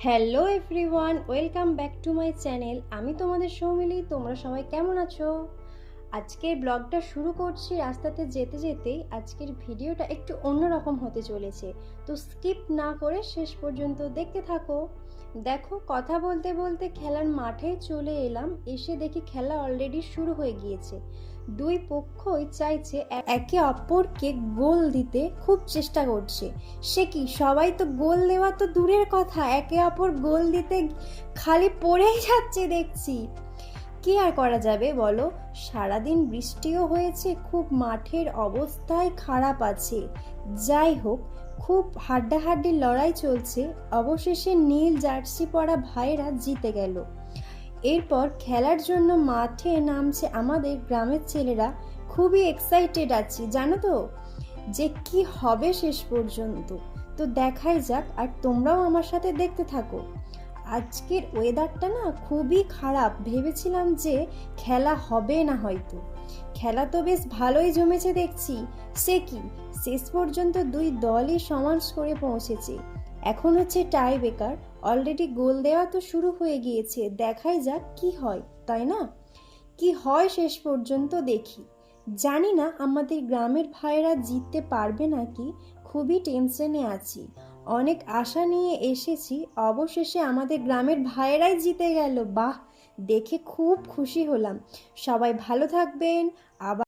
Hello everyone, welcome back to my channel. আমি তোমাদের সৌমিলি। তোমরা সবাই কেমন আছো? আজকের ব্লগটা শুরু করছি রাস্তাতে যেতে যেতেই। আজকের ভিডিওটা একটু অন্যরকম হতে চলেছে, তো স্কিপ না করে শেষ পর্যন্ত দেখতে থাকো। দেখো, কথা বলতে বলতে খেলার মাঠে চলে এলাম। এসে দেখি খেলা অলরেডি শুরু হয়ে গিয়েছে। দুই পক্ষই চাইছে একে অপরকে গোল দিতে, খুব চেষ্টা করছে। সে কি, সবাই তো গোল দেওয়া তো দূরের কথা, একে অপর গোল দিতে খালি পড়েই যাচ্ছে দেখছি। কি আর করা যাবে বলো? সারাদিন বৃষ্টিও হয়েছে, খুব মাঠের অবস্থাই খারাপ আছে। যাই হোক, খুব হাড্ডাহাড্ডি লড়াই চলছে। অবশেষে নীল জার্সি পরা ভাইরা জিতে গেল। এরপর খেলার জন্য মাঠে নামছে আমাদের গ্রামের ছেলেরা। খুবই এক্সাইটেড আছি জানো তো, যে কি হবে শেষ পর্যন্ত। তো দেখাই যাক, আর তোমরাও আমার সাথে দেখতে থাকো। আজকের ওয়েদারটা না খুবই খারাপ, ভেবেছিলাম যে খেলা হবে না হয়তো। খেলা তো বেশ ভালোই জমেছে দেখছি। সে কি, শেষ পর্যন্ত দুই দলই সমান স্কোরে পৌঁছেছে। এখন হচ্ছে টাই ব্রেকার। অলরেডি গোল দেওয়া তো শুরু হয়ে গিয়েছে, দেখাই যাক কি হয়, তাই না? কি হয় শেষ পর্যন্ত দেখি। জানি না আমাদের গ্রামের ভাইরা জিততে পারবে নাকি, খুবই টেনশনে আছি। অনেক আশা নিয়ে এসেছি, অবশেষে আমাদের গ্রামের ভাইরাই জিতে গেল। বাহ, দেখে খুব খুশি হলাম। সবাই ভালো থাকবেন। আবার